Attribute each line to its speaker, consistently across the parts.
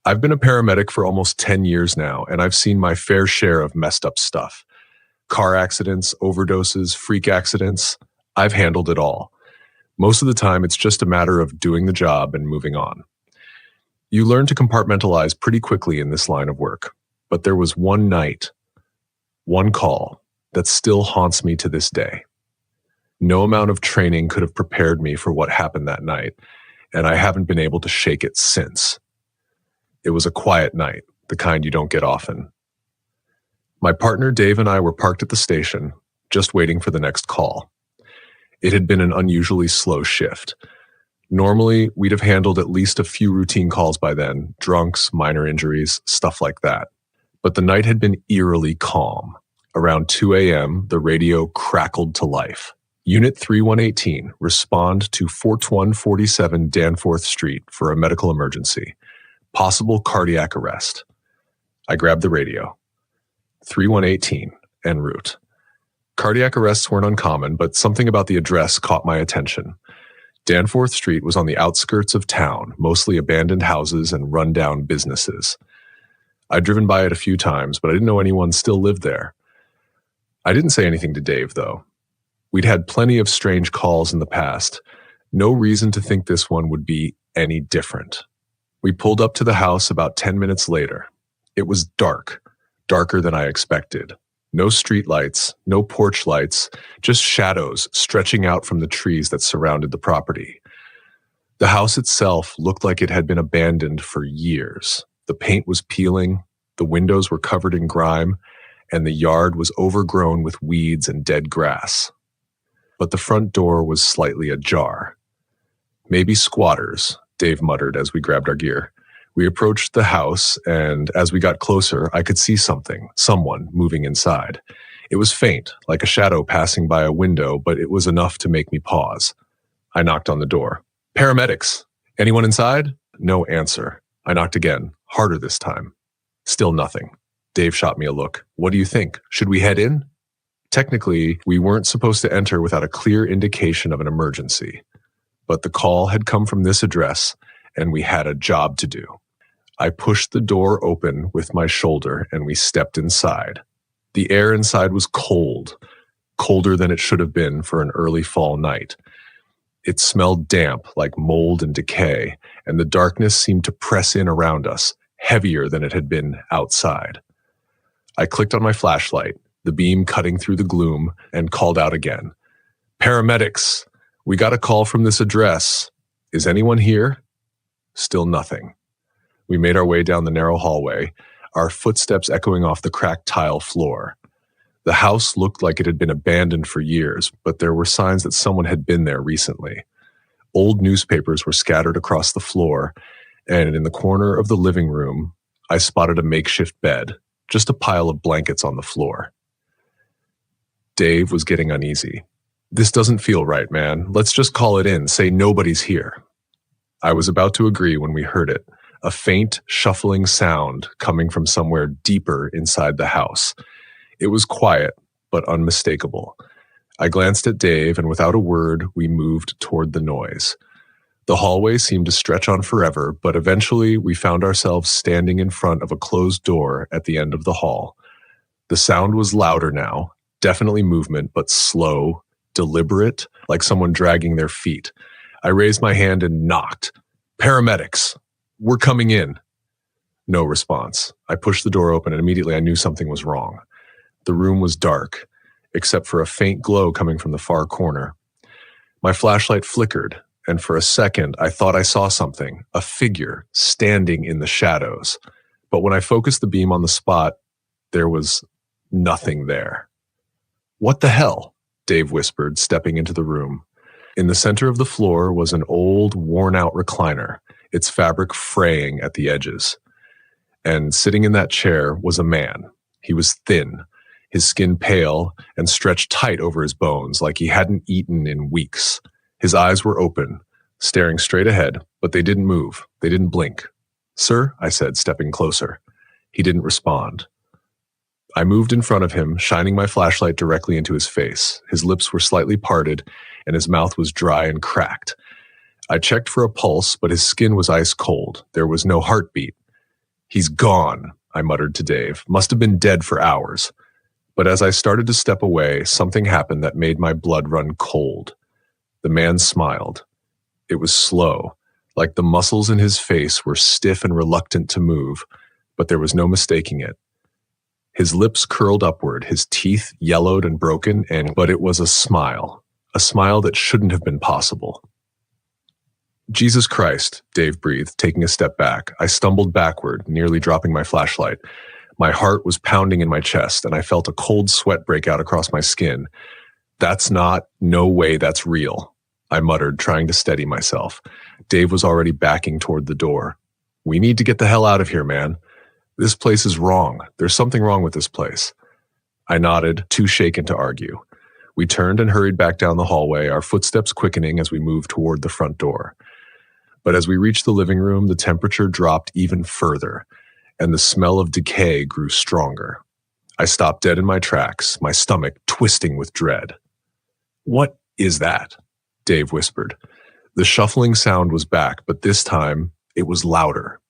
Speaker 1: I've been a paramedic for almost 10 years now, and I've seen my fair share of messed up stuff. Car accidents, overdoses, freak accidents. I've handled it all. Most of the time, it's just a matter of doing the job and moving on. You learn to compartmentalize pretty quickly in this line of work. But there was one night, one call, that still haunts me to this day. No amount of training could have prepared me for what happened that night, and I haven't been able to shake it since. It was a quiet night, the kind you don't get often. My partner Dave and I were parked at the station, just waiting for the next call. It had been an unusually slow shift. Normally, we'd have handled at least a few routine calls by then, drunks, minor injuries, stuff like that. But the night had been eerily calm. Around 2 a.m., the radio crackled to life. Unit 3118, respond to 4147 Danforth Street for a medical emergency. Possible cardiac arrest. I grabbed the radio. 3118, en route. Cardiac arrests weren't uncommon, but something about the address caught my attention. Danforth Street was on the outskirts of town, mostly abandoned houses and run-down businesses. I'd driven by it a few times, but I didn't know anyone still lived there. I didn't say anything to Dave, though. We'd had plenty of strange calls in the past. No reason to think this one would be any different. We pulled up to the house about 10 minutes later. It was dark, darker than I expected. No street lights, no porch lights, just shadows stretching out from the trees that surrounded the property. The house itself looked like it had been abandoned for years. The paint was peeling, the windows were covered in grime, and the yard was overgrown with weeds and dead grass. But the front door was slightly ajar. Maybe squatters, Dave muttered as we grabbed our gear. We approached the house, and as we got closer, I could see someone moving inside. It was faint, like a shadow passing by a window, but it was enough to make me pause. I knocked on the door. Paramedics! Anyone inside? No answer. I knocked again, harder this time. Still nothing. Dave shot me a look. What do you think? Should we head in? Technically, we weren't supposed to enter without a clear indication of an emergency. But the call had come from this address, and we had a job to do. I pushed the door open with my shoulder, and we stepped inside. The air inside was cold, colder than it should have been for an early fall night. It smelled damp, like mold and decay, and the darkness seemed to press in around us, heavier than it had been outside. I clicked on my flashlight, the beam cutting through the gloom, and called out again. Paramedics! We got a call from this address. Is anyone here? Still nothing. We made our way down the narrow hallway, our footsteps echoing off the cracked tile floor. The house looked like it had been abandoned for years, but there were signs that someone had been there recently. Old newspapers were scattered across the floor, and in the corner of the living room, I spotted a makeshift bed, just a pile of blankets on the floor. Dave was getting uneasy. This doesn't feel right, man. Let's just call it in, say nobody's here. I was about to agree when we heard it, a faint, shuffling sound coming from somewhere deeper inside the house. It was quiet, but unmistakable. I glanced at Dave, and without a word, we moved toward the noise. The hallway seemed to stretch on forever, but eventually we found ourselves standing in front of a closed door at the end of the hall. The sound was louder now, definitely movement, but slow, deliberate, like someone dragging their feet. I raised my hand and knocked. Paramedics! We're coming in. No response. I pushed the door open, and immediately I knew something was wrong. The room was dark, except for a faint glow coming from the far corner. My flashlight flickered, and for a second I thought I saw something, a figure, standing in the shadows. But when I focused the beam on the spot, there was nothing there. What the hell? Dave whispered, stepping into the room. In the center of the floor was an old, worn-out recliner, its fabric fraying at the edges. And sitting in that chair was a man. He was thin, his skin pale and stretched tight over his bones like he hadn't eaten in weeks. His eyes were open, staring straight ahead, but they didn't move. They didn't blink. Sir, I said, stepping closer. He didn't respond. I moved in front of him, shining my flashlight directly into his face. His lips were slightly parted, and his mouth was dry and cracked. I checked for a pulse, but his skin was ice cold. There was no heartbeat. "He's gone," I muttered to Dave. "Must have been dead for hours." But as I started to step away, something happened that made my blood run cold. The man smiled. It was slow, like the muscles in his face were stiff and reluctant to move, but there was no mistaking it. His lips curled upward, his teeth yellowed and broken, but it was a smile that shouldn't have been possible. "Jesus Christ," Dave breathed, taking a step back. I stumbled backward, nearly dropping my flashlight. My heart was pounding in my chest, and I felt a cold sweat break out across my skin. No way that's real," I muttered, trying to steady myself. Dave was already backing toward the door. "We need to get the hell out of here, man. This place is wrong. There's something wrong with this place." I nodded, too shaken to argue. We turned and hurried back down the hallway, our footsteps quickening as we moved toward the front door. But as we reached the living room, the temperature dropped even further, and the smell of decay grew stronger. I stopped dead in my tracks, my stomach twisting with dread. "What is that?" Dave whispered. The shuffling sound was back, but this time it was louder,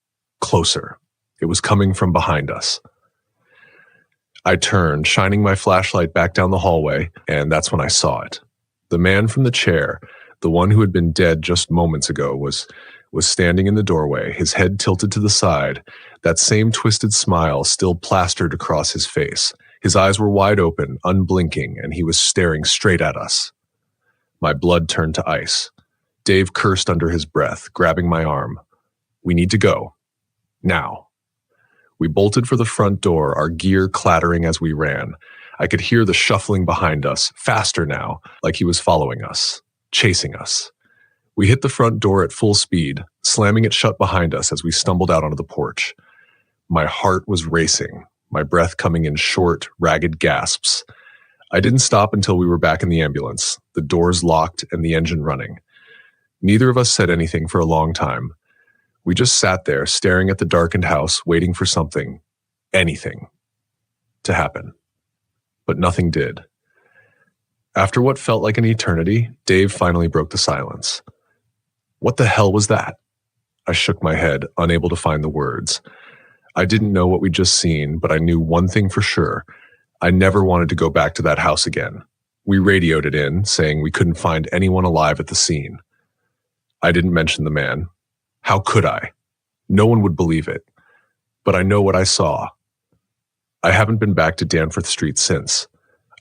Speaker 1: closer. It was coming from behind us. I turned, shining my flashlight back down the hallway, and that's when I saw it. The man from the chair, the one who had been dead just moments ago, was standing in the doorway, his head tilted to the side, that same twisted smile still plastered across his face. His eyes were wide open, unblinking, and he was staring straight at us. My blood turned to ice. Dave cursed under his breath, grabbing my arm. "We need to go. Now." We bolted for the front door, our gear clattering as we ran. I could hear the shuffling behind us, faster now, like he was following us, chasing us. We hit the front door at full speed, slamming it shut behind us as we stumbled out onto the porch. My heart was racing, my breath coming in short, ragged gasps. I didn't stop until we were back in the ambulance, the doors locked and the engine running. Neither of us said anything for a long time. We just sat there, staring at the darkened house, waiting for something, anything, to happen. But nothing did. After what felt like an eternity, Dave finally broke the silence. "What the hell was that?" I shook my head, unable to find the words. I didn't know what we'd just seen, but I knew one thing for sure. I never wanted to go back to that house again. We radioed it in, saying we couldn't find anyone alive at the scene. I didn't mention the man. How could I? No one would believe it. But I know what I saw. I haven't been back to Danforth Street since.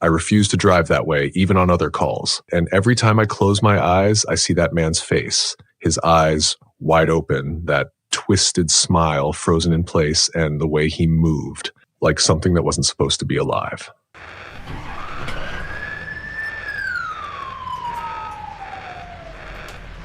Speaker 1: I refuse to drive that way, even on other calls. And every time I close my eyes, I see that man's face. His eyes wide open, that twisted smile frozen in place, and the way he moved, like something that wasn't supposed to be alive.